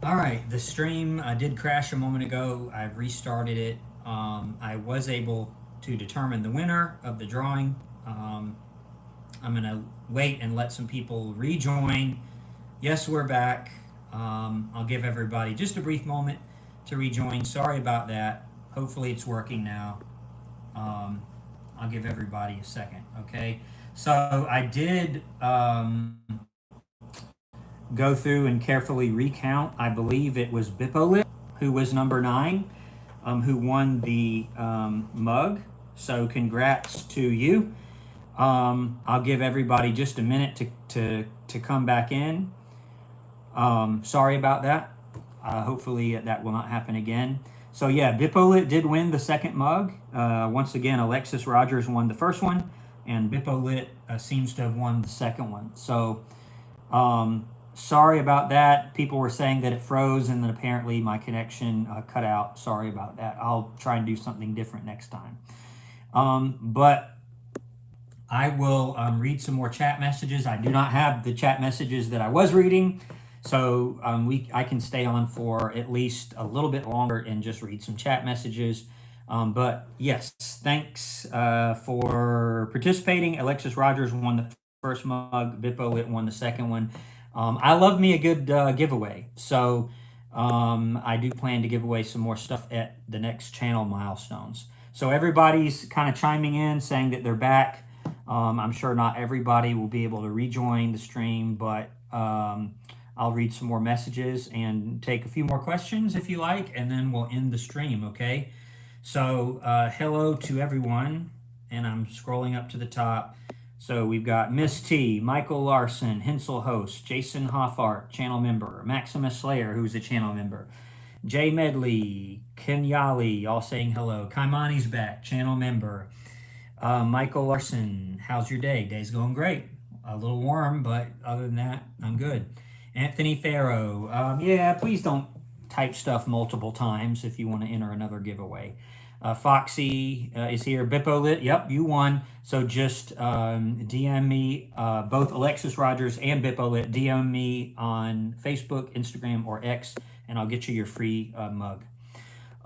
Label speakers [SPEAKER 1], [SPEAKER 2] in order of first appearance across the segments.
[SPEAKER 1] All right, the stream did crash a moment ago. I've restarted it. I was able to determine the winner of the drawing. Um, I'm going to wait and let some people rejoin. Yes, we're back. I'll give everybody just a brief moment to rejoin. Sorry about that. Hopefully, it's working now. Um, I'll give everybody a second, okay? So, I did go through and carefully recount. I believe it was Bipolit who was number 9, who won the mug. So congrats to you. I'll give everybody just a minute to come back in. Sorry about that. Hopefully that will not happen again. So yeah, Bipolit did win the second mug. Once again, Alexis Rogers won the first one, and Bipolit seems to have won the second one. So sorry about that. People were saying that it froze and then apparently my connection cut out. Sorry about that. I'll try and do something different next time. But I will read some more chat messages. I do not have the chat messages that I was reading, so I can stay on for at least a little bit longer and just read some chat messages. But yes, thanks for participating. Alexis Rogers won the first mug. Bippo it won the second one. I love me a good giveaway, so I do plan to give away some more stuff at the next channel milestones. So everybody's kind of chiming in, saying that they're back. I'm sure not everybody will be able to rejoin the stream, but I'll read some more messages and take a few more questions if you like, and then we'll end the stream, okay? So, hello to everyone, and I'm scrolling up to the top. So we've got Miss T, Michael Larson, Hensel Host, Jason Hoffart, channel member, Maximus Slayer, who's a channel member, Jay Medley, Kenyali, all saying hello. Kaimani's back, channel member. Michael Larson, how's your day? Day's going great. A little warm, but other than that, I'm good. Anthony Farrow, yeah, please don't type stuff multiple times if you want to enter another giveaway. Foxy is here. Bipolit, yep, you won. So just DM me, both Alexis Rogers and Bipolit, DM me on Facebook, Instagram, or X, and I'll get you your free mug.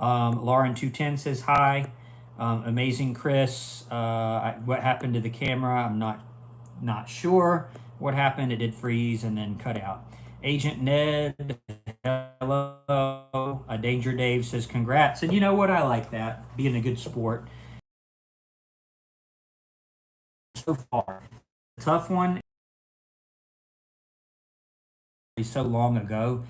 [SPEAKER 1] Lauren210 says hi. Amazing Chris. What happened to the camera? I'm not sure what happened. It did freeze and then cut out. Agent Ned, hello. Danger Dave says congrats. And you know what? I like that. Being a good sport. So far, the tough one is so long ago.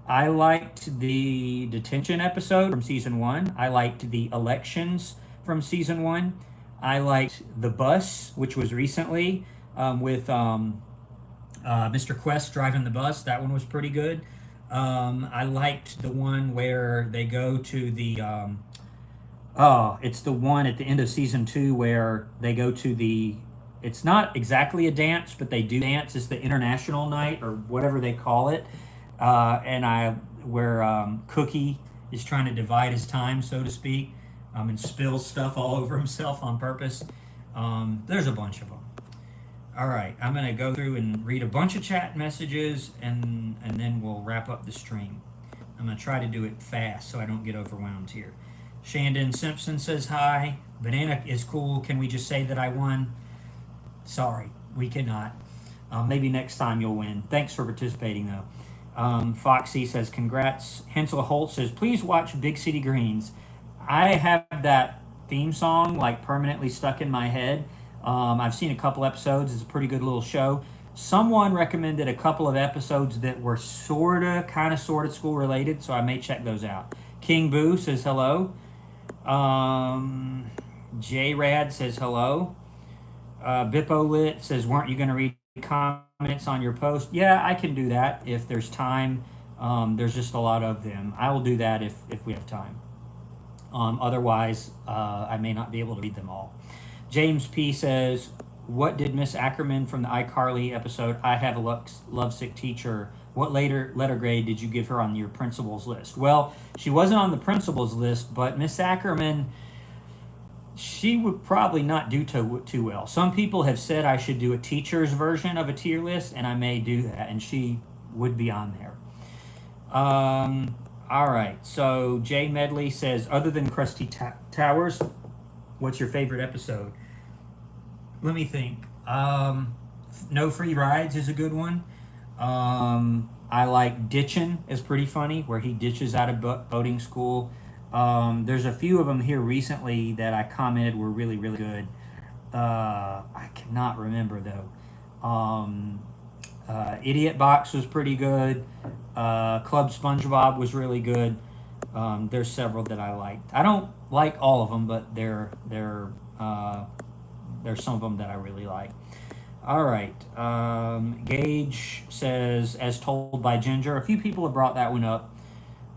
[SPEAKER 1] I liked the detention episode from season 1. I liked the elections from season 1. I liked the bus, which was recently with Mr. Quest driving the bus. That one was pretty good. I liked the one where they go to the. Oh, it's the one at the end of season 2 where they go to the. It's not exactly a dance, but they do dance. It's the international night or whatever they call it, and I where Cookie is trying to divide his time, so to speak, and spills stuff all over himself on purpose. There's a bunch of them. All right, I'm gonna go through and read a bunch of chat messages, and then we'll wrap up the stream. I'm gonna try to do it fast so I don't get overwhelmed here. Shandon Simpson says hi. Banana is cool. Can we just say that I won? Sorry, we cannot. Maybe next time you'll win. Thanks for participating though. Foxy says congrats. Hensel Holt says please watch Big City Greens. I have that theme song like permanently stuck in my head. I've seen a couple episodes. It's a pretty good little show. Someone recommended a couple of episodes that were kind of, school related, so I may check those out. King Boo says hello. J Rad says hello. Bippo Lit says, weren't you going to read comments on your post? Yeah, I can do that if there's time. There's just a lot of them. I will do that if we have time. Otherwise, I may not be able to read them all. James P. says, what did Miss Ackerman from the iCarly episode, I Have a Lovesick Teacher, what letter grade did you give her on your principals list? Well, she wasn't on the principals list, but Miss Ackerman, she would probably not do too well. Some people have said I should do a teacher's version of a tier list, and I may do that, and she would be on there. All right. So Jay Medley says, other than Towers, what's your favorite episode? Let me think. No Free Rides is a good one. I like Ditchin' is pretty funny, where he ditches out of boating school. There's a few of them here recently that I commented were really, really good. I cannot remember though. Idiot Box was pretty good. Club SpongeBob was really good. There's several that I liked. I don't like all of them, but there's some of them that I really like. All right. Gage says, as told by Ginger. A few people have brought that one up.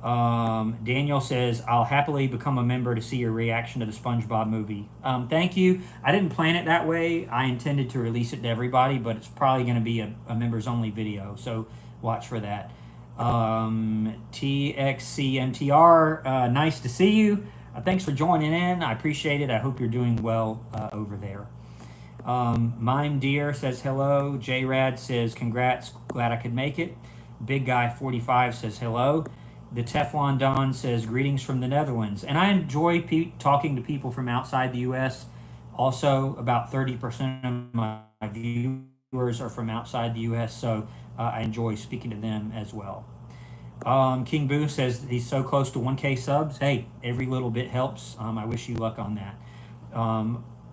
[SPEAKER 1] Daniel says, I'll happily become a member to see your reaction to the SpongeBob movie. Thank you. I didn't plan it that way. I intended to release it to everybody, but it's probably going to be a members only video. So watch for that. TXCMTR, nice to see you. Thanks for joining in. I appreciate it. I hope you're doing well over there. Mime Deer says hello. J Rad says congrats. Glad I could make it. Big Guy 45 says hello. The Teflon Don says greetings from the Netherlands. And I enjoy talking to people from outside the U.S. Also, about 30% of my viewers are from outside the U.S., so I enjoy speaking to them as well. King Boo says he's so close to 1K subs. Hey, every little bit helps. I wish you luck on that.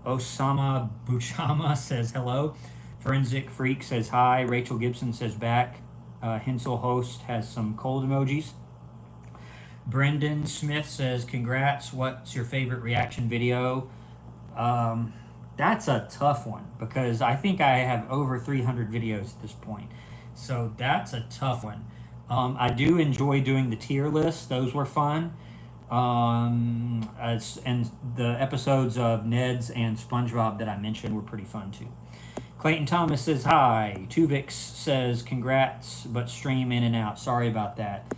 [SPEAKER 1] Osama Buchama says hello. Forensic Freak says hi. Rachel Gibson says back. Hensel Host has some cold emojis. Brendan Smith says congrats. What's your favorite reaction video? That's a tough one because I think I have over 300 videos at this point. So that's a tough one. I do enjoy doing the tier list. Those were fun. And the episodes of Ned's and SpongeBob that I mentioned were pretty fun too. Clayton Thomas says hi. Tuvix says congrats, but stream in and out. Sorry about that.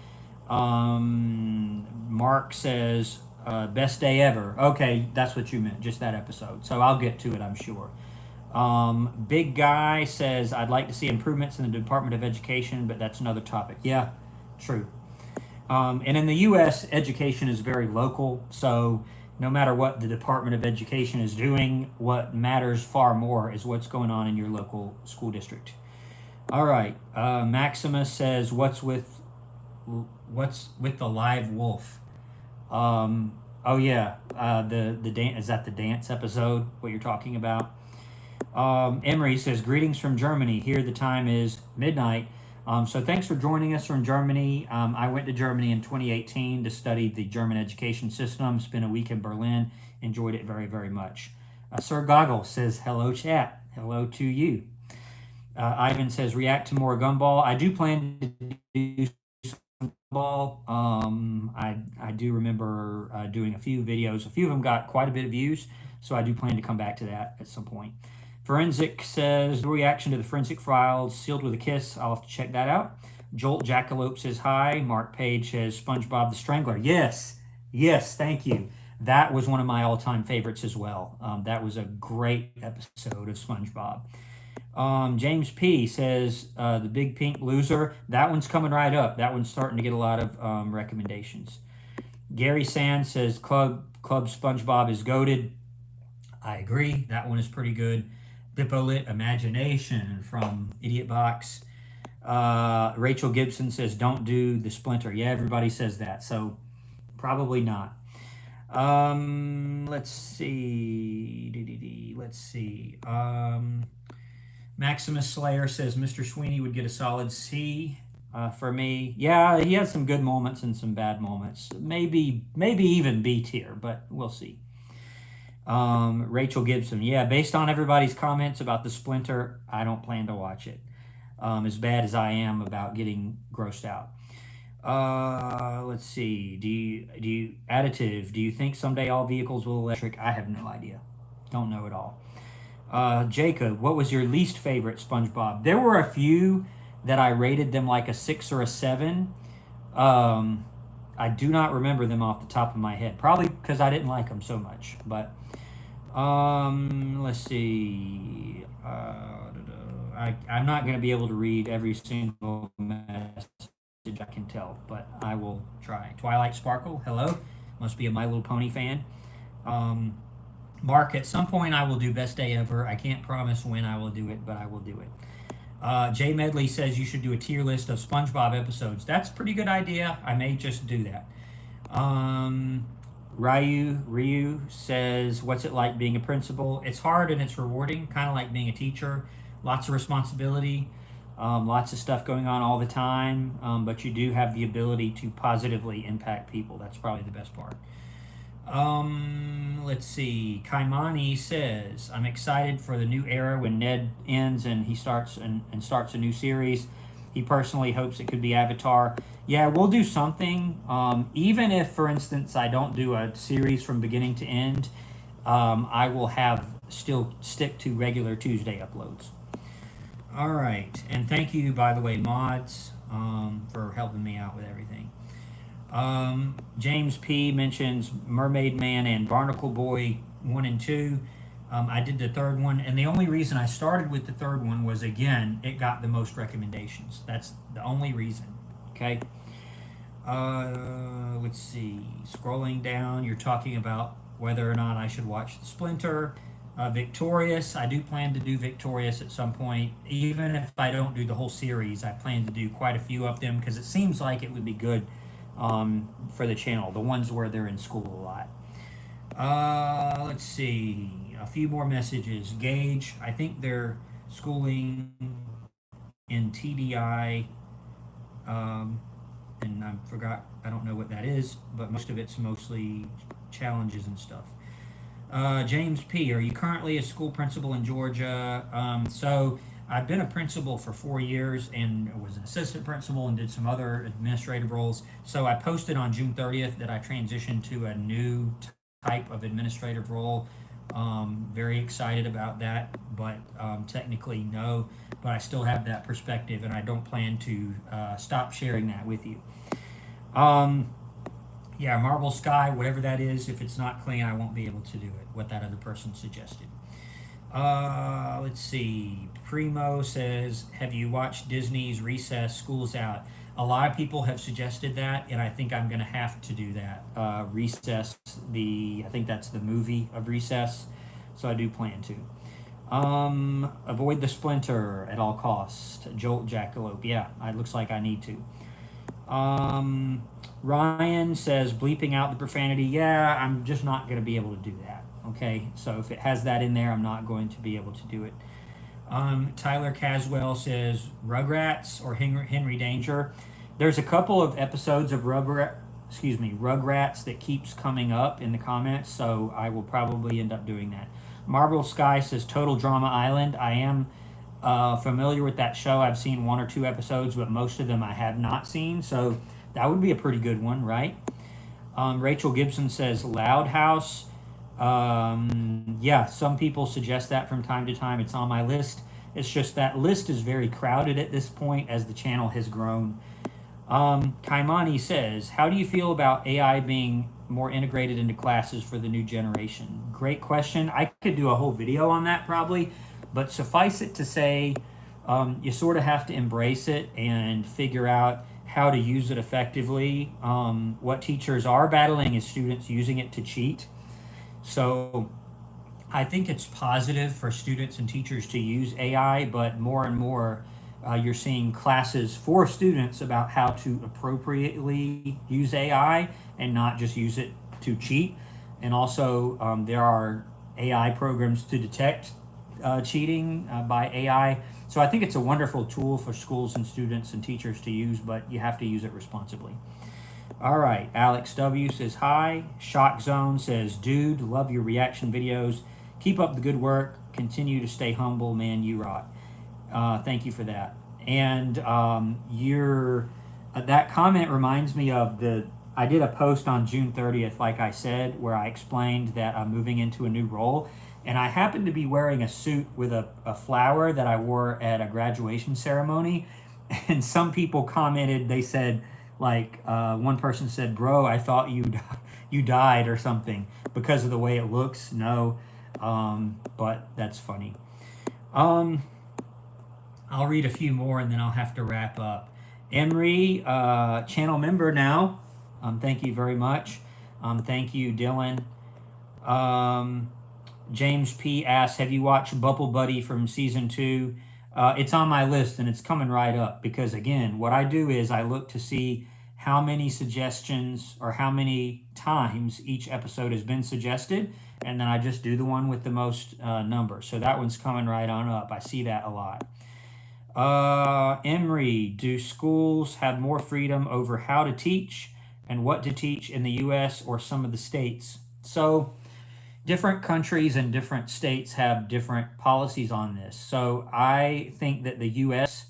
[SPEAKER 1] Mark says best day ever. Okay, that's what you meant, just that episode. So I'll get to it, I'm sure. Big Guy says I'd like to see improvements in the Department of Education, but that's another topic. Yeah, true. And in the U.S., education is very local, so no matter what the Department of Education is doing, what matters far more is what's going on in your local school district. All right, Maximus says, what's with the live wolf? Oh yeah, the dance, is that the dance episode? What you're talking about? Emery says, greetings from Germany. Here the time is midnight. So thanks for joining us from Germany. I went to Germany in 2018 to study the German education system. Spent a week in Berlin. Enjoyed it very, very much. Sir Goggle says, hello, chat. Hello to you. Ivan says, react to more Gumball. I do plan to do some Gumball. I do remember doing a few videos. A few of them got quite a bit of views, so I do plan to come back to that at some point. Forensic says, the reaction to the Forensic Files, sealed with a kiss. I'll have to check that out. Jolt Jackalope says hi. Mark Page says, SpongeBob the Strangler. Yes, yes, thank you. That was one of my all-time favorites as well. That was a great episode of SpongeBob. James P says, the Big Pink Loser. That one's coming right up. That one's starting to get a lot of recommendations. Gary Sand says, Club SpongeBob is goated. I agree. That one is pretty good. Bipolit Imagination from Idiot Box. Rachel Gibson says, don't do the Splinter. Yeah, everybody says that. So probably not. Let's see. Let's see. Maximus Slayer says Mr. Sweeney would get a solid C for me. Yeah, he has some good moments and some bad moments. Maybe even B tier, but we'll see. Rachel Gibson, yeah, based on everybody's comments about the Splinter, I don't plan to watch it. As bad as I am about getting grossed out. Let's see. Do you additive? Do you think someday all vehicles will electric? I have no idea. Don't know at all. Jacob, what was your least favorite SpongeBob? There were a few that I rated them like a 6 or a 7. I do not remember them off the top of my head. Probably because I didn't like them so much. But let's see. I'm not going to be able to read every single message I can tell, but I will try. Twilight Sparkle, hello. Must be a My Little Pony fan. Um, Mark, at some point I will do Best Day Ever. I can't promise when I will do it, but I will do it. Jay Medley says you should do a tier list of SpongeBob episodes. That's a pretty good idea. I may just do that. Um, Ryu says, "What's it like being a principal? It's hard and it's rewarding, kind of like being a teacher. Lots of responsibility, lots of stuff going on all the time, but you do have the ability to positively impact people. That's probably the best part." Let's see. Kaimani says, "I'm excited for the new era when Ned ends and he starts and starts a new series. He personally hopes it could be Avatar. Yeah, we'll do something. Even if, for instance, I don't do a series from beginning to end, I will have still stick to regular Tuesday uploads. All right, and thank you, by the way, mods, for helping me out with everything. James P mentions Mermaid Man and Barnacle Boy 1 and 2. I did the third one, and the only reason I started with the third one was, again, it got the most recommendations. That's the only reason. Okay. Let's see. Scrolling down, you're talking about whether or not I should watch The Splinter. Victorious, I do plan to do Victorious at some point. Even if I don't do the whole series, I plan to do quite a few of them because it seems like it would be good for the channel, the ones where they're in school a lot. Let's see. A few more messages. Gage, I think they're schooling in TDI. And I don't know what that is, but most of it's mostly challenges and stuff. James P., are you currently a school principal in Georgia? So I've been a principal for 4 years and was an assistant principal and did some other administrative roles. So I posted on June 30th that I transitioned to a new type of administrative role. Very excited about that, but technically no. But I still have that perspective, and I don't plan to stop sharing that with you. Yeah, Marble Sky, whatever that is, if it's not clean, I won't be able to do it, what that other person suggested. Let's see. Primo says, have you watched Disney's Recess, School's Out? A lot of people have suggested that, and I think I'm going to have to do that. Recess, I think that's the movie of Recess, so I do plan to. Avoid the Splinter at all costs. Jolt Jackalope, yeah, it looks like I need to. Ryan says, bleeping out the profanity. Yeah, I'm just not going to be able to do that. Okay, so if it has that in there, I'm not going to be able to do it. Tyler Caswell says, Rugrats or Henry Danger. There's a couple of episodes of Rugrats that keeps coming up in the comments, so I will probably end up doing that. Marble Sky says, Total Drama Island. I am familiar with that show. I've seen 1 or 2 episodes, but most of them I have not seen, so that would be a pretty good one, right? Rachel Gibson says Loud House. Yeah, some people suggest that from time to time. It's on my list. It's just that list is very crowded at this point as the channel has grown. Kaimani says, how do you feel about AI being more integrated into classes for the new generation? Great question. I could do a whole video on that probably, but suffice it to say, you sort of have to embrace it and figure out how to use it effectively. What teachers are battling is students using it to cheat. So I think it's positive for students and teachers to use AI, but more and more you're seeing classes for students about how to appropriately use AI and not just use it to cheat. And also there are AI programs to detect cheating by AI. So I think it's a wonderful tool for schools and students and teachers to use, but you have to use it responsibly. All right, Alex W says hi. Shock Zone says, dude, love your reaction videos. Keep up the good work. Continue to stay humble, man. You rock. Thank you for that. And that comment reminds me of I did a post on June 30th, like I said, where I explained that I'm moving into a new role. And I happened to be wearing a suit with a flower that I wore at a graduation ceremony. And some people commented, they said, like, one person said, bro, I thought you died or something because of the way it looks. No, but that's funny. I'll read a few more and then I'll have to wrap up. Emery, channel member now. Thank you very much. Thank you, Dylan. Um, James P. asks, have you watched Bubble Buddy from season 2? It's on my list and it's coming right up because, again, what I do is I look to see how many suggestions or how many times each episode has been suggested, and then I just do the one with the most number. So that one's coming right on up. I see that a lot. Emery, do schools have more freedom over how to teach and what to teach in the US or some of the states? So, different countries and different states have different policies on this. So, I think that the US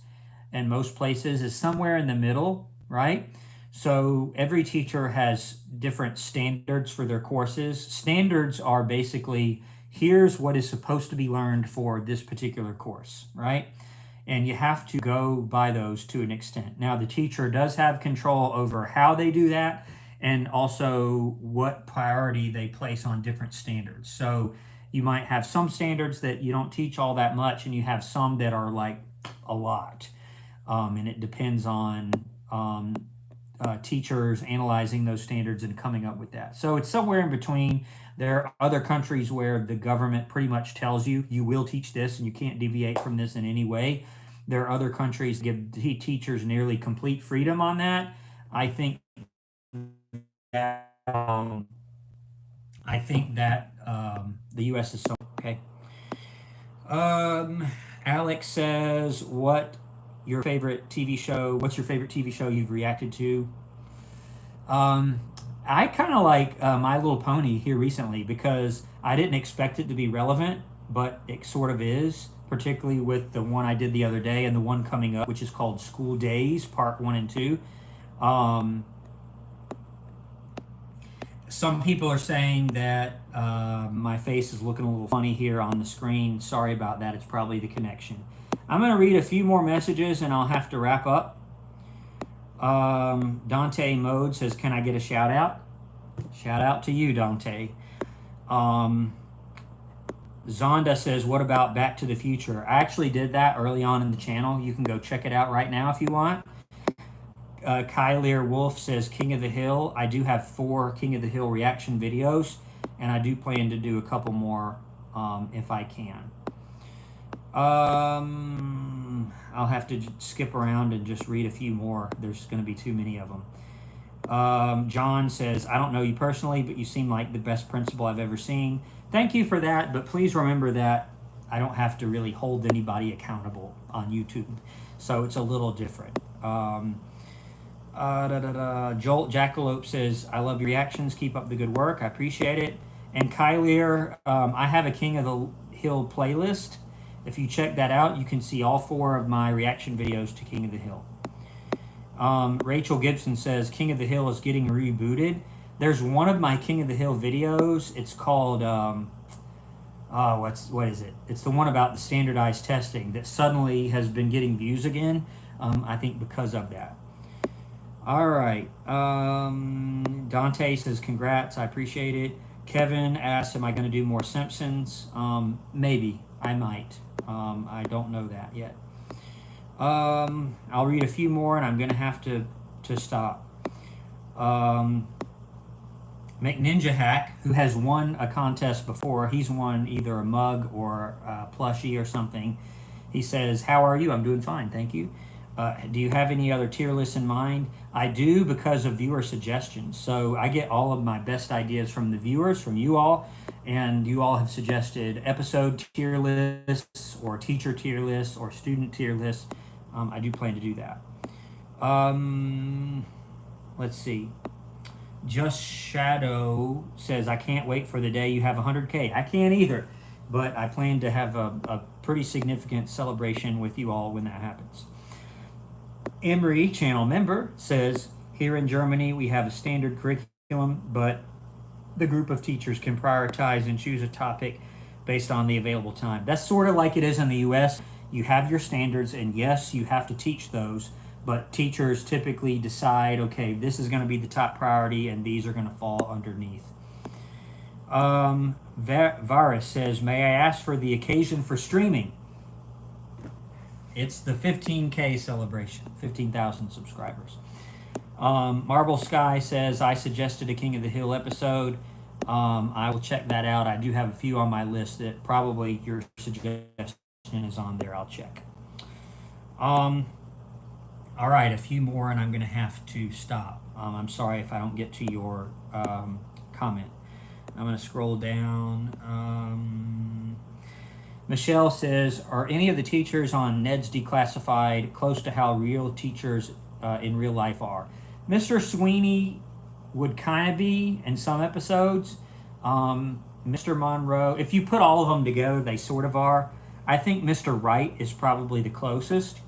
[SPEAKER 1] and most places is somewhere in the middle, right? So, every teacher has different standards for their courses. Standards are basically here's what is supposed to be learned for this particular course, right? And you have to go by those to an extent. Now, the teacher does have control over how they do that and also what priority they place on different standards. So, you might have some standards that you don't teach all that much, and you have some that are like a lot. And it depends on um, teachers analyzing those standards and coming up with that. So it's somewhere in between. There are other countries where the government pretty much tells you you will teach this and you can't deviate from this in any way. There are other countries that give teachers nearly complete freedom on that. I think that the U.S. is so okay. Um, Alex says, "What your favorite TV show? What's your favorite TV show you've reacted to?" Um, I kind of like My Little Pony here recently because I didn't expect it to be relevant, but it sort of is, particularly with the one I did the other day and the one coming up, which is called School Days, Part 1 and 2. Um, some people are saying that my face is looking a little funny here on the screen. Sorry about that. It's probably the connection. I'm going to read a few more messages and I'll have to wrap up. Dante Mode says, can I get a shout out? Shout out to you, Dante. Zonda says, what about Back to the Future? I actually did that early on in the channel. You can go check it out right now if you want. Kylier Wolf says, King of the Hill. I do have 4 King of the Hill reaction videos, and I do plan to do a couple more if I can. I'll have to skip around and just read a few more. There's going to be too many of them. John says, I don't know you personally, but you seem like the best principal I've ever seen. Thank you for that, but please remember that I don't have to really hold anybody accountable on YouTube, so it's a little different. Jolt Jackalope says, I love your reactions. Keep up the good work. I appreciate it. And Kylier, I have a King of the Hill playlist. If you check that out, you can see all 4 of my reaction videos to King of the Hill. Rachel Gibson says, King of the Hill is getting rebooted. There's one of my King of the Hill videos. It's called, what is it? It's the one about the standardized testing that suddenly has been getting views again. I think because of that. All right. Dante says, congrats. I appreciate it. Kevin asked, am I going to do more Simpsons? Maybe. I might. I don't know that yet. I'll read a few more and I'm going to have to stop. McNinja Hack, who has won a contest before, he's won either a mug or a plushie or something. He says, how are you? I'm doing fine, thank you. Do you have any other tier lists in mind? I do, because of viewer suggestions. So I get all of my best ideas from the viewers, from you all, and you all have suggested episode tier lists or teacher tier lists or student tier lists. I do plan to do that. Let's see. Just Shadow says, I can't wait for the day you have 100K. I can't either, but I plan to have a pretty significant celebration with you all when that happens. Emery, channel member, says, here in Germany we have a standard curriculum, but the group of teachers can prioritize and choose a topic based on the available time. That's sort of like it is in the US. You have your standards, and yes, you have to teach those, but teachers typically decide, okay, this is going to be the top priority, and these are going to fall underneath. Varus says, may I ask for the occasion for streaming? It's the 15K celebration, 15,000 subscribers. Marble Sky says, I suggested a King of the Hill episode. I will check that out. I do have a few on my list that probably your suggestion is on there. I'll check. All right, a few more, and I'm going to have to stop. I'm sorry if I don't get to your comment. I'm going to scroll down. Michelle says, are any of the teachers on Ned's Declassified close to how real teachers in real life are? Mr. Sweeney would kind of be in some episodes. Mr. Monroe, if you put all of them together, they sort of are. I think Mr. Wright is probably the closest,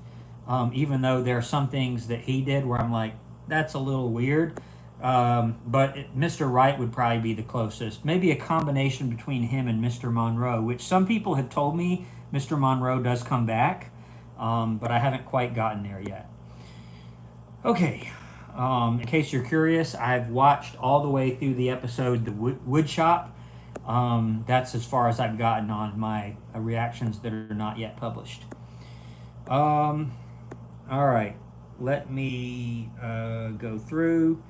[SPEAKER 1] even though there are some things that he did where I'm like, that's a little weird. Mr. Wright would probably be the closest. Maybe a combination between him and Mr. Monroe, which some people have told me Mr. Monroe does come back, but I haven't quite gotten there yet. Okay, in case you're curious, I've watched all the way through the episode The Wood Shop. That's as far as I've gotten on my reactions that are not yet published. All right, let me go through.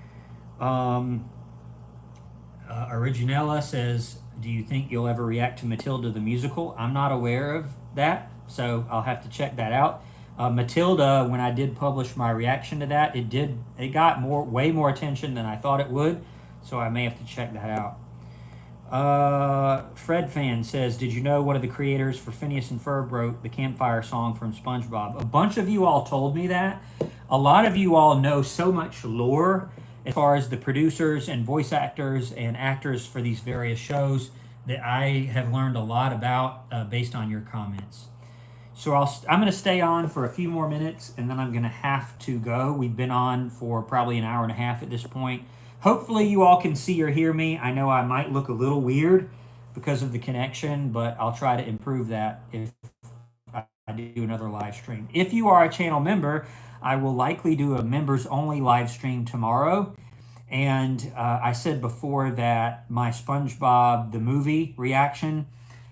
[SPEAKER 1] Originella says, do you think you'll ever react to Matilda the musical? I'm not aware of that, so I'll have to check that out. Matilda, when I did publish my reaction to that, it got way more attention than I thought it would, so I may have to check that out. Fred Fan says, did you know one of the creators for Phineas and Ferb wrote the campfire song from SpongeBob? A bunch of you all told me that. A lot of you all know so much lore as far as the producers and voice actors and actors for these various shows that I have learned a lot about based on your comments. So I'm going to stay on for a few more minutes, and then I'm going to have to go. We've been on for probably an hour and a half at this point. Hopefully you all can see or hear me. I know I might look a little weird because of the connection, but I'll try to improve that if I do another live stream. If you are a channel member, I will likely do a members only live stream tomorrow. And I said before that my SpongeBob the movie reaction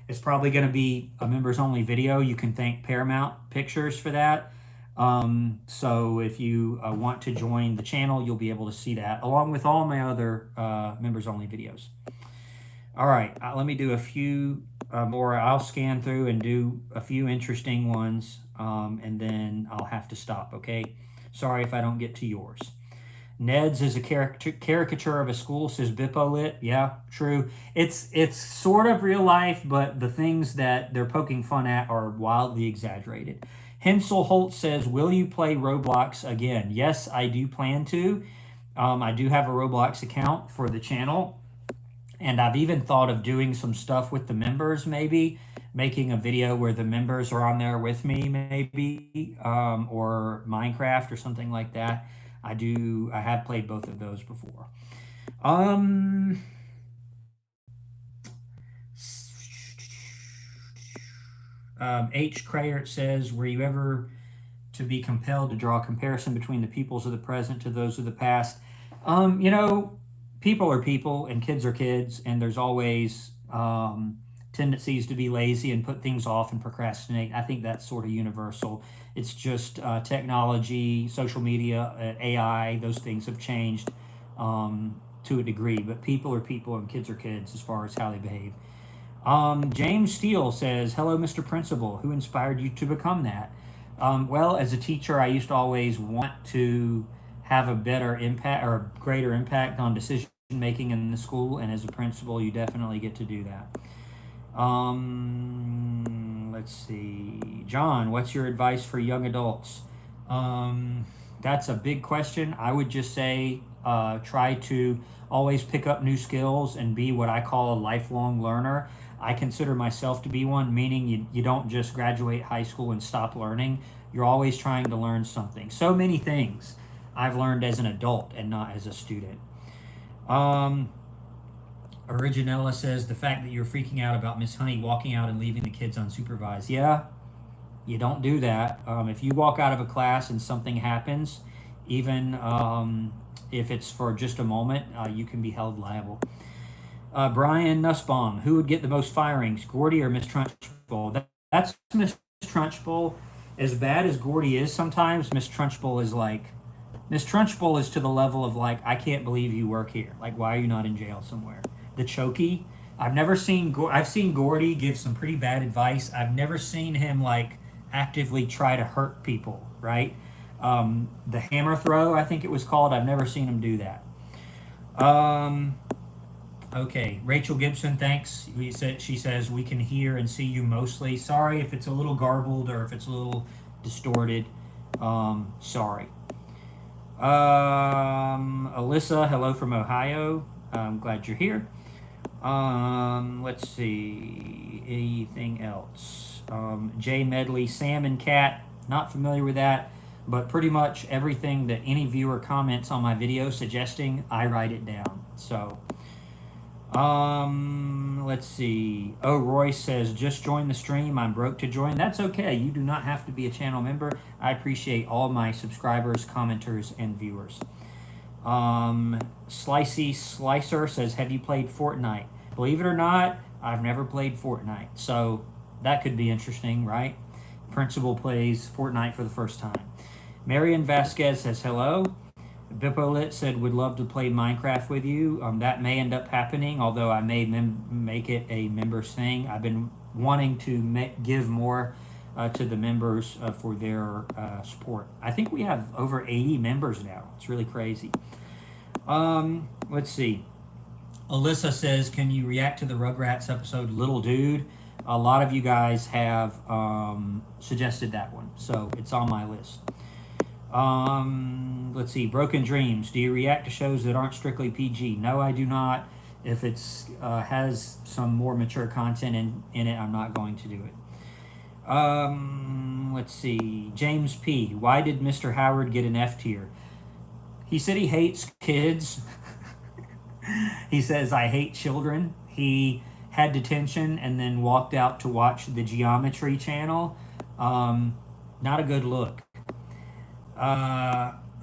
[SPEAKER 1] is probably going to be a members only video. You can thank Paramount Pictures for that. So if you want to join the channel, you'll be able to see that along with all my other members only videos. All right, let me do a few more. I'll scan through and do a few interesting ones, and then I'll have to stop, okay? Sorry if I don't get to yours. Ned's is a caricature of a school, says Bipolit. Yeah, true. It's sort of real life, but the things that they're poking fun at are wildly exaggerated. Hensel Holt says, will you play Roblox again? Yes, I do plan to. I do have a Roblox account for the channel, and I've even thought of doing some stuff with the members, maybe making a video where the members are on there with me, maybe, or Minecraft or something like that. I have played both of those before. H. Crayert says, were you ever to be compelled to draw a comparison between the peoples of the present to those of the past? You know, people are people and kids are kids, and there's always tendencies to be lazy and put things off and procrastinate. I think that's sort of universal. It's just technology, social media, AI, those things have changed to a degree, but people are people and kids are kids as far as how they behave. James Steele says, hello, Mr. Principal. Who inspired you to become that? Well, as a teacher, I used to always want to have a better impact or a greater impact on decision making in the school, and as a principal, you definitely get to do that. Let's see. John, what's your advice for young adults? That's a big question. I would just say try to always pick up new skills and be what I call a lifelong learner. I consider myself to be one, meaning you don't just graduate high school and stop learning. You're always trying to learn something. So many things I've learned as an adult and not as a student. Originella says, the fact that you're freaking out about Miss Honey walking out and leaving the kids unsupervised. Yeah, you don't do that. If you walk out of a class and something happens, even if it's for just a moment, you can be held liable. Brian Nussbaum, who would get the most firings, Gordy or Miss Trunchbull? That's Miss Trunchbull. as bad as Gordy is sometimes, Miss Trunchbull is like, Miss Trunchbull is to the level of like, I can't believe you work here. Like, why are you not in jail somewhere? The Chokey. I've never seen. I've seen Gordy give some pretty bad advice. I've never seen him like actively try to hurt people. Right. The hammer throw, I think it was called. I've never seen him do that. Um, okay, Rachel Gibson, thanks. She says we can hear and see you mostly. Sorry if it's a little garbled or if it's a little distorted. Sorry. Alyssa, hello from Ohio. I'm glad you're here. Let's see. Anything else? Jay Medley, Sam and Cat. Not familiar with that, but pretty much everything that any viewer comments on my video suggesting, I write it down. So, let's see. Oh, Roy says, just join the stream. I'm broke to join. That's okay. You do not have to be a channel member. I appreciate all my subscribers, commenters, and viewers. Slicey Slicer says, have you played Fortnite? Believe it or not, I've never played Fortnite. So that could be interesting, right? Principal plays Fortnite for the first time. Marion Vasquez says, hello. Bipolit said, would love to play Minecraft with you. That may end up happening, although I may make it a members thing. I've been wanting to give more to the members for their support. I think we have over 80 members now. It's really crazy. Let's see. Alyssa says, can you react to the Rugrats episode, Little Dude? A lot of you guys have suggested that one, so it's on my list. Let's see. Broken Dreams. Do you react to shows that aren't strictly PG? No, I do not. If it's has some more mature content in it, I'm not going to do it. Let's see. James P. Why did Mr. Howard get an F tier? He said he hates kids. He says, I hate children. He had detention and then walked out to watch the Geometry Channel. Not a good look.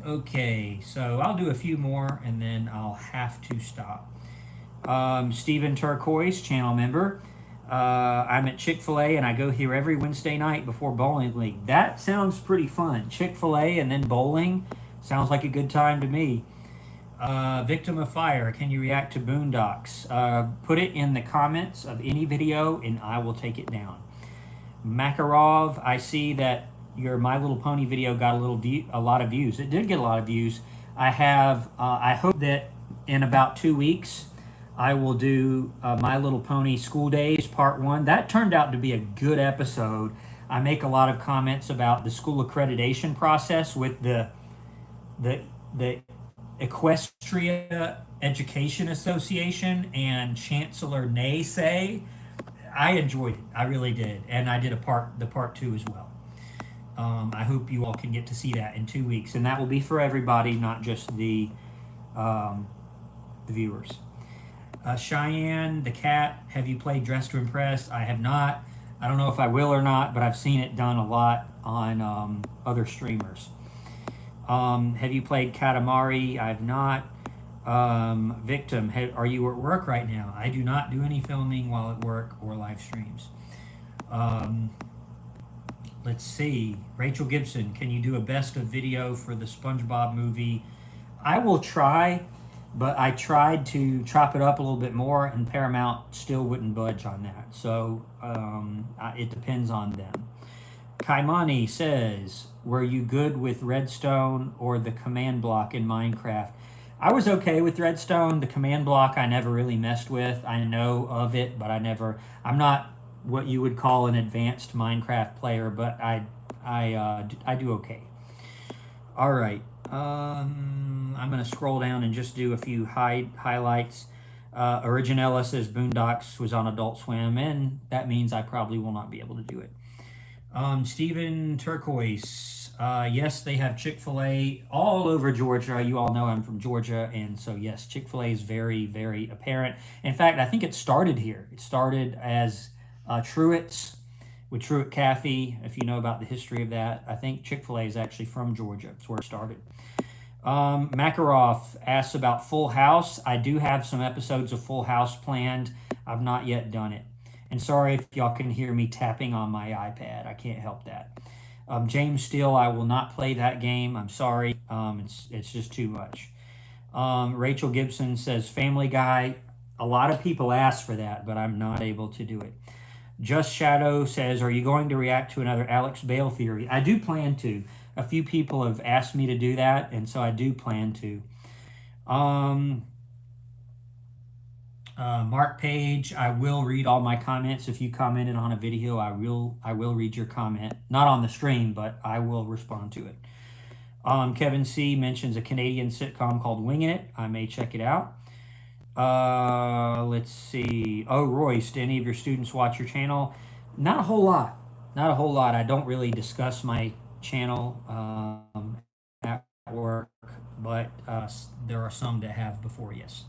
[SPEAKER 1] Okay, so I'll do a few more and then I'll have to stop. Stephen Turquoise, channel member. I'm at Chick-fil-A and I go here every Wednesday night before bowling league. That sounds pretty fun. Chick-fil-A and then bowling sounds like a good time to me. Victim of Fire, can you react to Boondocks? Put it in the comments of any video and I will take it down. Makarov, I see that your My Little Pony video got a lot of views. It did get a lot of views. I hope that in about 2 weeks I will do My Little Pony School Days Part 1. That turned out to be a good episode. I make a lot of comments about the school accreditation process with the Equestria Education Association and Chancellor Naysay. I enjoyed it. I really did. And I did the part 2 as well. I hope you all can get to see that in 2 weeks. And that will be for everybody, not just the viewers. Cheyenne, the cat, have you played Dress to Impress? I have not. I don't know if I will or not, but I've seen it done a lot on other streamers. Have you played Katamari? I have not. Victim, are you at work right now? I do not do any filming while at work or live streams. Let's see. Rachel Gibson, can you do a best of video for the SpongeBob movie? I will try, but I tried to chop it up a little bit more, and Paramount still wouldn't budge on that. So it depends on them. Kaimani says, were you good with Redstone or the command block in Minecraft? I was okay with Redstone. The command block I never really messed with. I know of it, but I'm not what you would call an advanced Minecraft player, but I do okay. All right. I'm going to scroll down and just do a few highlights. Originella says Boondocks was on Adult Swim, and that means I probably will not be able to do it. Stephen Turquoise, yes, they have Chick-fil-A all over Georgia. You all know I'm from Georgia, and so yes, Chick-fil-A is very, very apparent. In fact, I think it started here. It started as Truett's with Truett Caffey. If you know about the history of that, I think Chick-fil-A is actually from Georgia. It's where it started. Makarov asks about Full House. I do have some episodes of Full House planned. I've not yet done it. And sorry if y'all can hear me tapping on my iPad. I can't help that. James Steele, I will not play that game. I'm sorry. It's just too much. Rachel Gibson says Family Guy. A lot of people ask for that, but I'm not able to do it. Just Shadow says, "Are you going to react to another Alex Bale theory?" I do plan to. A few people have asked me to do that, and so I do plan to. Um, Mark Page, I will read all my comments. If you commented on a video, I will read your comment. Not on the stream, but I will respond to it. Kevin C mentions a Canadian sitcom called Winging It. I may check it out. Let's see. Oh, Royce, do any of your students watch your channel? Not a whole lot. Not a whole lot. I don't really discuss my channel at work, but there are some that have before, yes.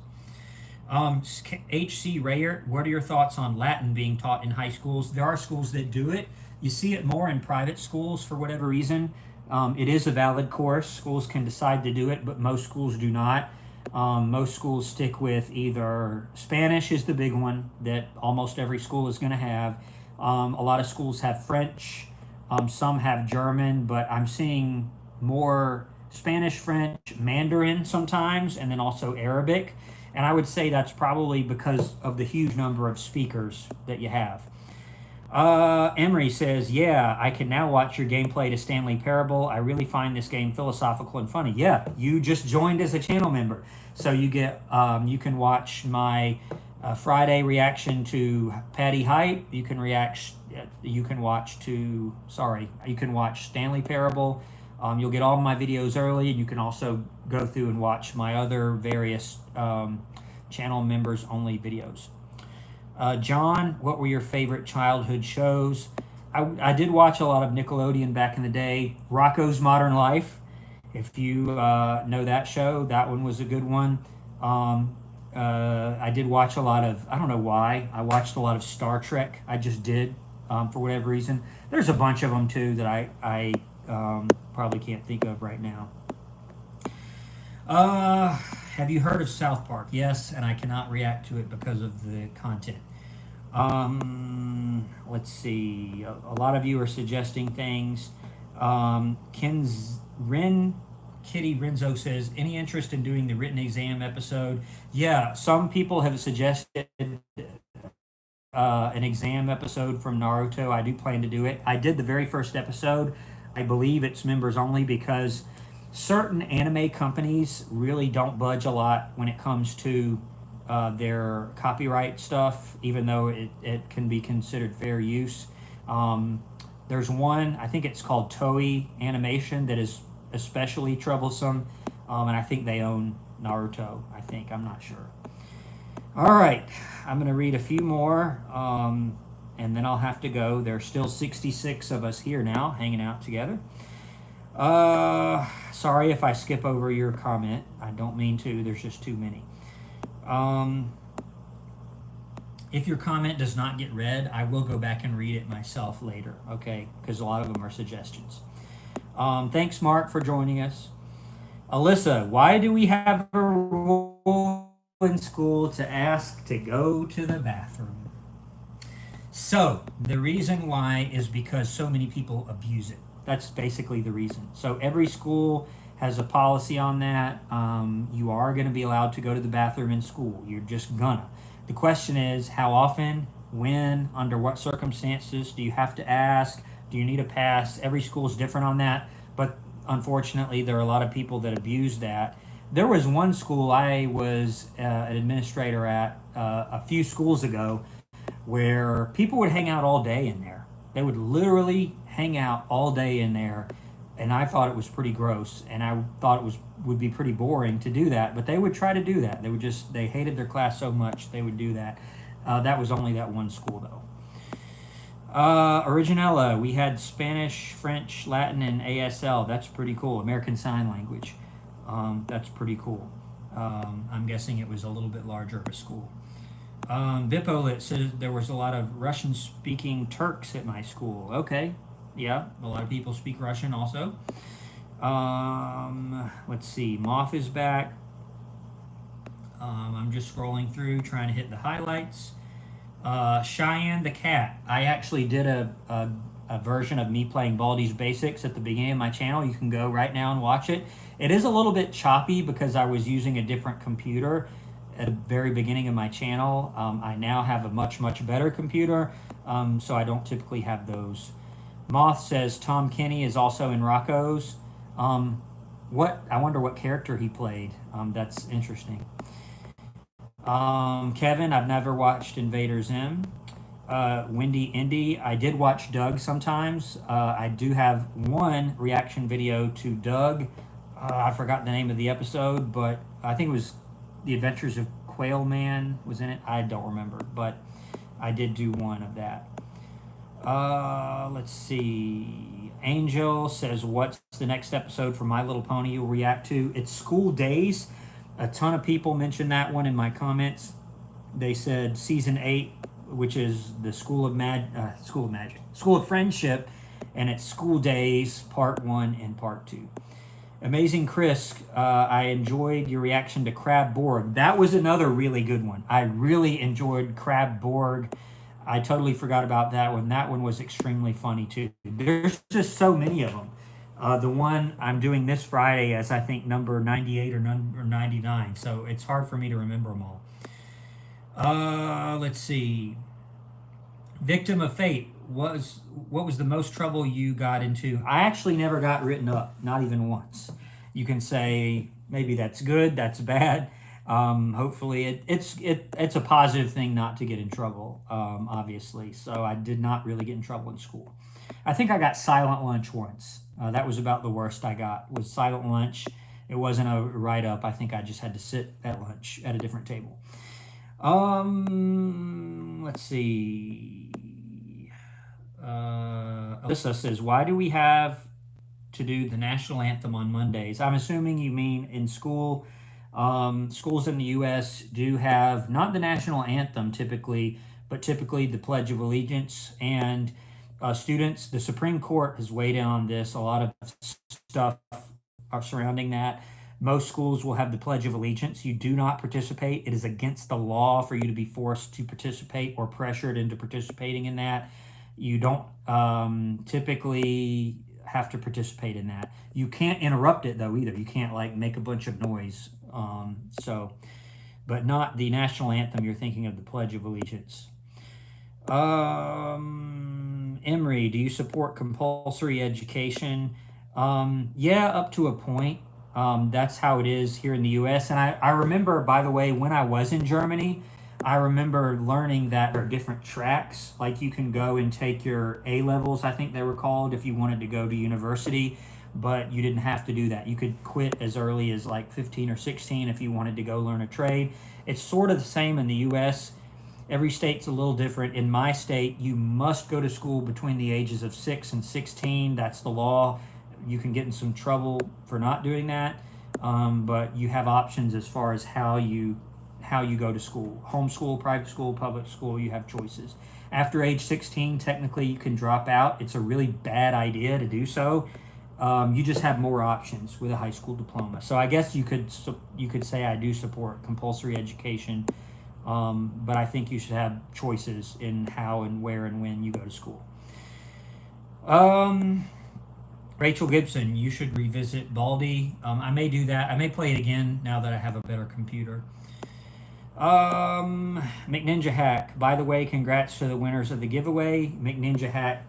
[SPEAKER 1] H.C. Rayer, what are your thoughts on Latin being taught in high schools? There are schools that do it. You see it more in private schools for whatever reason. It is a valid course. Schools can decide to do it, but most schools do not. Most schools stick with either Spanish is the big one that almost every school is going to have. A lot of schools have French. Some have German, but I'm seeing more Spanish, French, Mandarin sometimes, and then also Arabic. And I would say that's probably because of the huge number of speakers that you have. Emery says, "Yeah, I can now watch your gameplay to Stanley Parable. I really find this game philosophical and funny." Yeah, you just joined as a channel member, so you can watch my Friday reaction to Patty Height. You can react. You can watch to. Sorry, you can watch Stanley Parable. You'll get all my videos early, and you can also go through and watch my other various channel members only videos. John, what were your favorite childhood shows? I did watch a lot of Nickelodeon back in the day. Rocco's Modern Life, if you know that show, that one was a good one. I did watch a lot of, I don't know why, I watched a lot of Star Trek. I just did for whatever reason. There's a bunch of them too that I probably can't think of right now. Have you heard of South Park? Yes, and I cannot react to it because of the content. Let's see. A lot of you are suggesting things. Kitty Renzo says, "Any interest in doing the written exam episode?" Yeah, some people have suggested an exam episode from Naruto. I do plan to do it. I did the very first episode. I believe it's members only because certain anime companies really don't budge a lot when it comes to their copyright stuff, even though it can be considered fair use. There's one, I think it's called Toei Animation, that is especially troublesome, and I think they own Naruto. I'm not sure. All right, I'm going to read a few more, and then I'll have to go. There's still 66 of us here now, hanging out together. Sorry if I skip over your comment. I don't mean to. There's just too many. If your comment does not get read, I will go back and read it myself later, okay? Because a lot of them are suggestions. Thanks, Mark, for joining us. Alyssa, why do we have a rule in school to ask to go to the bathroom? So, the reason why is because so many people abuse it. That's basically the reason. So, every school has a policy on that. You are going to be allowed to go to the bathroom in school. You're just gonna. The question is, how often, when, under what circumstances do you have to ask? Do you need a pass? Every school is different on that, but unfortunately, there are a lot of people that abuse that. There was one school I was an administrator at a few schools ago where people would hang out all day in there. They would literally hang out all day in there, and I thought it was pretty gross, and I thought would be pretty boring to do that, but they would try to do that. They hated their class so much they would do that. That was only that one school though. Originella, we had Spanish, French, Latin, and ASL. That's pretty cool. American Sign Language. That's pretty cool. I'm guessing it was a little bit larger of a school. Bipolit says there was a lot of Russian-speaking Turks at my school. Okay, yeah, a lot of people speak Russian also. Let's see, Moth is back. I'm just scrolling through, trying to hit the highlights. Cheyenne the cat. I actually did a version of me playing Baldi's Basics at the beginning of my channel. You can go right now and watch it. It is a little bit choppy because I was using a different computer at the very beginning of my channel. I now have a much better computer, so I don't typically have those. Moth says Tom Kenny is also in Rocco's. What I wonder what character he played. That's interesting. Kevin, I've never watched Invader Zim. Wendy Indy, I did watch Doug sometimes. I do have one reaction video to Doug. I forgot the name of the episode, but I think it was The Adventures of Quail Man was in it. I don't remember, but I did do one of that. Let's see. Angel says, "What's the next episode for My Little Pony you'll react to?" It's School Days. A ton of people mentioned that one in my comments. They said season 8, which is the School of Magic, School of Friendship, and it's School Days Part 1 and Part 2. Amazing Chris, I enjoyed your reaction to Crab Borg. That was another really good one. I really enjoyed Crab Borg. I totally forgot about that one. That one was extremely funny too. There's just so many of them. The one I'm doing this Friday is, I think, number 98 or number 99. So it's hard for me to remember them all. Let's see. Victim of Fate. What was the most trouble you got into? I actually never got written up, not even once. You can say maybe that's good, that's bad. Hopefully, it's a positive thing not to get in trouble. Obviously, so I did not really get in trouble in school. I think I got silent lunch once. That was about the worst I got. Was silent lunch. It wasn't a write up. I think I just had to sit at lunch at a different table. Let's see. Alyssa says, "Why do we have to do the national anthem on Mondays?" I'm assuming you mean in school. Schools in the U.S. do have not the national anthem typically, but typically the Pledge of Allegiance. And students, the Supreme Court has weighed in on this. A lot of stuff are surrounding that. Most schools will have the Pledge of Allegiance. You do not participate. It is against the law for you to be forced to participate or pressured into participating in that. You don't typically have to participate in that. You can't interrupt it though either. You can't like make a bunch of noise. But not the national anthem. You're thinking of the Pledge of Allegiance. Emery, do you support compulsory education? Yeah, up to a point. That's how it is here in the U.S. And I remember, by the way, when I was in Germany, I remember learning that there are different tracks. Like you can go and take your A levels, I think they were called, if you wanted to go to university, but you didn't have to do that. You could quit as early as like 15 or 16 if you wanted to go learn a trade. It's sort of the same in the U.S. Every state's a little different. In my state, you must go to school between the ages of 6 and 16. That's the law. You can get in some trouble for not doing that, but you have options as far as how you go to school. Homeschool, private school, public school, you have choices. After age 16, technically you can drop out. It's a really bad idea to do so. You just have more options with a high school diploma. So I guess you could say I do support compulsory education, but I think you should have choices in how and where and when you go to school. Rachel Gibson, you should revisit Baldy. I may do that. I may play it again now that I have a better computer. McNinja Hack. By the way, congrats to the winners of the giveaway. McNinja Hack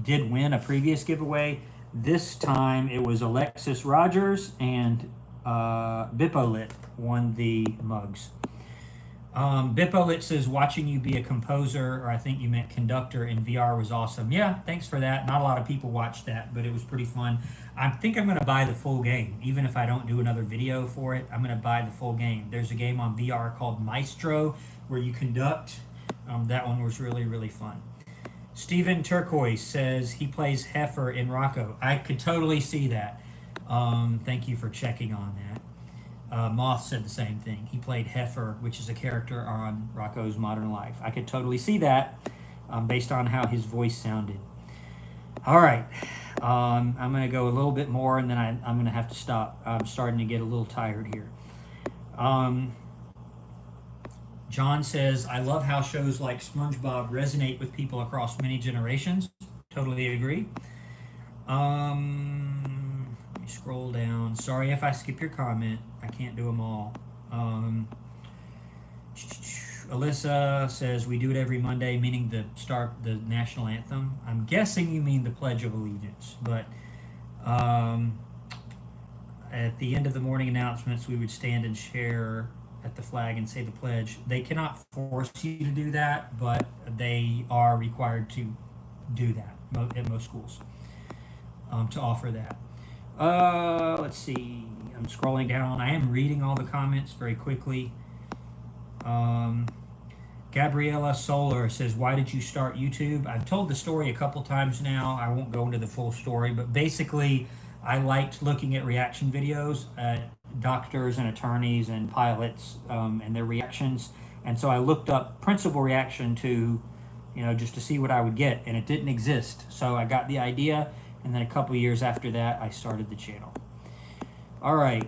[SPEAKER 1] did win a previous giveaway. This time it was Alexis Rogers and Bipolit won the mugs. Bipolit says, "Watching you be a composer," or I think you meant conductor, in VR was awesome. Yeah, thanks for that. Not a lot of people watched that, but it was pretty fun. I think I'm going to buy the full game. Even if I don't do another video for it, I'm going to buy the full game. There's a game on VR called Maestro where you conduct. That one was really fun. Steven Turquoise says he plays Heifer in Rocco. I could totally see that. Thank you for checking on that. Moth said the same thing. He played Heifer, which is a character on Rocco's Modern Life. I could totally see that based on how his voice sounded. All right. I'm going to go a little bit more, and then I'm going to have to stop. I'm starting to get a little tired here. John says, I love how shows like SpongeBob resonate with people across many generations. Totally agree. Let me scroll down. Sorry if I skip your comment. I can't do them all. Um, Alyssa says we do it every Monday, meaning the national anthem. I'm guessing you mean the Pledge of Allegiance, but um, at the end of the morning announcements, we would stand and share at the flag and say the pledge. They cannot force you to do that, but they are required to do that at most schools to offer that. Let's see. I'm scrolling down. I am reading all the comments very quickly. Um, Gabriella Solar says, why did you start YouTube? I've told the story a couple times now. I won't go into the full story, but basically, I liked looking at reaction videos at doctors and attorneys and pilots and their reactions. And so I looked up principal reaction to, just to see what I would get, and it didn't exist. So I got the idea, and then a couple years after that, I started the channel. All right.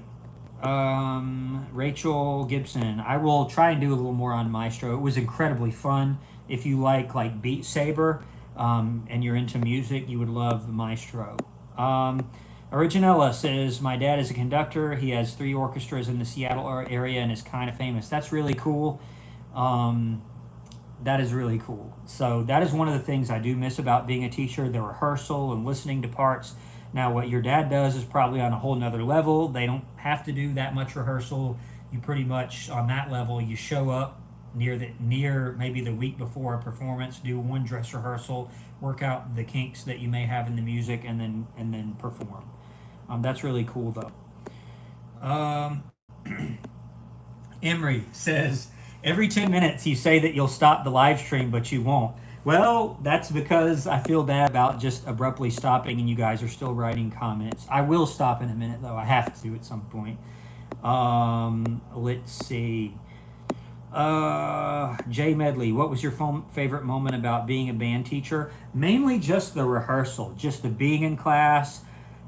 [SPEAKER 1] Rachel Gibson. I will try and do a little more on Maestro. It was incredibly fun. If you like Beat Saber and you're into music, you would love Maestro. Originella says, my dad is a conductor. He has 3 orchestras in the Seattle area and is kind of famous. That's really cool. That is really cool. So that is one of the things I do miss about being a teacher, the rehearsal and listening to parts. Now, what your dad does is probably on a whole nother level. They don't have to do that much rehearsal. You pretty much, on that level, you show up near maybe the week before a performance, do one dress rehearsal, work out the kinks that you may have in the music, and then perform. That's really cool, though. Emery says, every 10 minutes you say that you'll stop the live stream, but you won't. Well, that's because I feel bad about just abruptly stopping and you guys are still writing comments. I will stop in a minute, though. I have to at some point. Let's see. Jay Medley, what was your favorite moment about being a band teacher? Mainly just the rehearsal, just the being in class,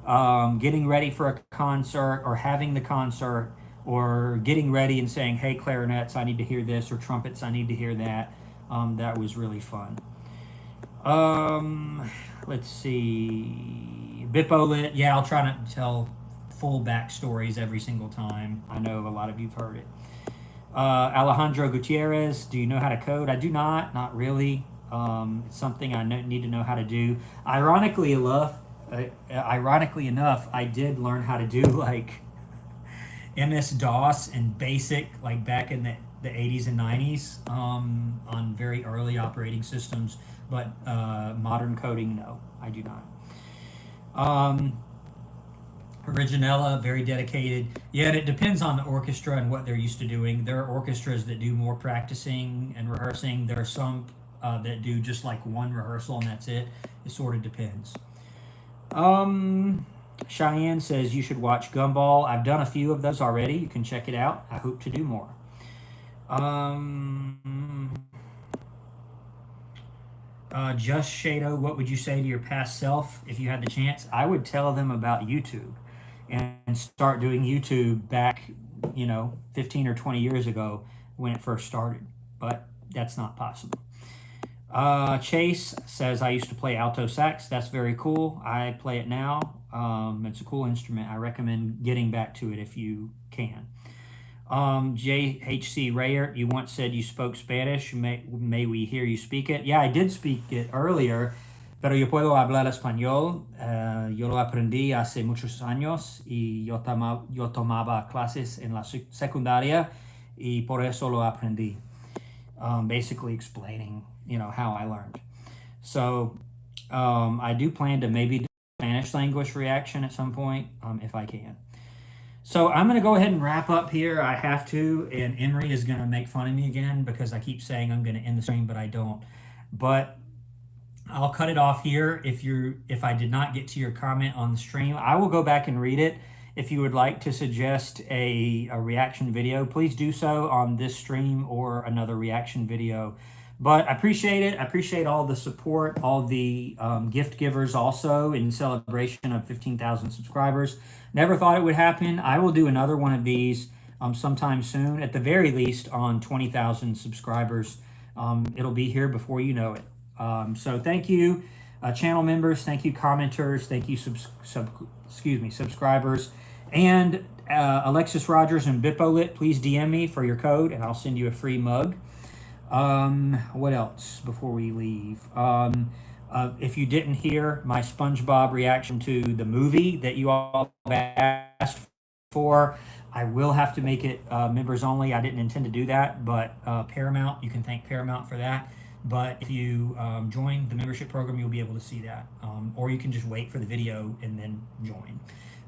[SPEAKER 1] getting ready for a concert or having the concert, or getting ready and saying, hey, clarinets, I need to hear this, or trumpets, I need to hear that. That was really fun. Let's see. Bipolit, yeah, I'll try not to tell full backstories every single time. I know a lot of you've heard it. Alejandro Gutierrez, do you know how to code? I do not really. It's something I need to know how to do. Ironically enough, I did learn how to do like MS-DOS and BASIC, like back in the 80s and 90s on very early operating systems, but modern coding, no, I do not. Originella, very dedicated. Yeah, and it depends on the orchestra and what they're used to doing. There are orchestras that do more practicing and rehearsing. There are some that do just like one rehearsal and that's it. It sort of depends. Cheyenne says you should watch Gumball. I've done a few of those already. You can check it out. I hope to do more. Just Shado, what would you say to your past self if you had the chance? I would tell them about YouTube and start doing YouTube back, 15 or 20 years ago when it first started. But that's not possible. Chase says, I used to play alto sax. That's very cool. I play it now. It's a cool instrument. I recommend getting back to it if you can. JHC Rayer, you once said you spoke Spanish. May we hear you speak it? Yeah, I did speak it earlier, pero yo puedo hablar español. Yo lo aprendí hace muchos años y yo tomaba clases en la secundaria y por eso lo aprendí. Basically explaining, how I learned. So I do plan to maybe do Spanish language reaction at some point if I can. So I'm going to go ahead and wrap up here. I have to, and Emery is going to make fun of me again because I keep saying I'm going to end the stream, but I don't. But I'll cut it off here. If I did not get to your comment on the stream, I will go back and read it. If you would like to suggest a reaction video, please do so on this stream or another reaction video. But I appreciate it. I appreciate all the support, all the gift givers also in celebration of 15,000 subscribers. Never thought it would happen. I will do another one of these sometime soon, at the very least on 20,000 subscribers. It'll be here before you know it. So thank you, channel members. Thank you, commenters. Thank you, subscribers. And Alexis Rogers and Bipolit, please DM me for your code, and I'll send you a free mug. What else before we leave? If you didn't hear my SpongeBob reaction to the movie that you all asked for, I will have to make it members only. I didn't intend to do that, but Paramount, you can thank Paramount for that. But if you join the membership program, you'll be able to see that. Or you can just wait for the video and then join.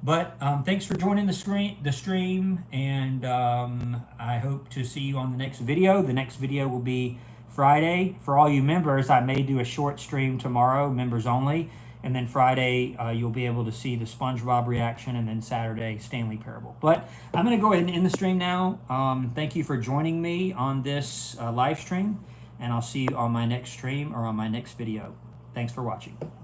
[SPEAKER 1] But thanks for joining the stream, and I hope to see you on the next video. The next video will be Friday. For all you members, I may do a short stream tomorrow, members only, and then Friday you'll be able to see the SpongeBob reaction, and then Saturday, Stanley Parable. But I'm going to go ahead and end the stream now. Thank you for joining me on this live stream, and I'll see you on my next stream or on my next video. Thanks for watching.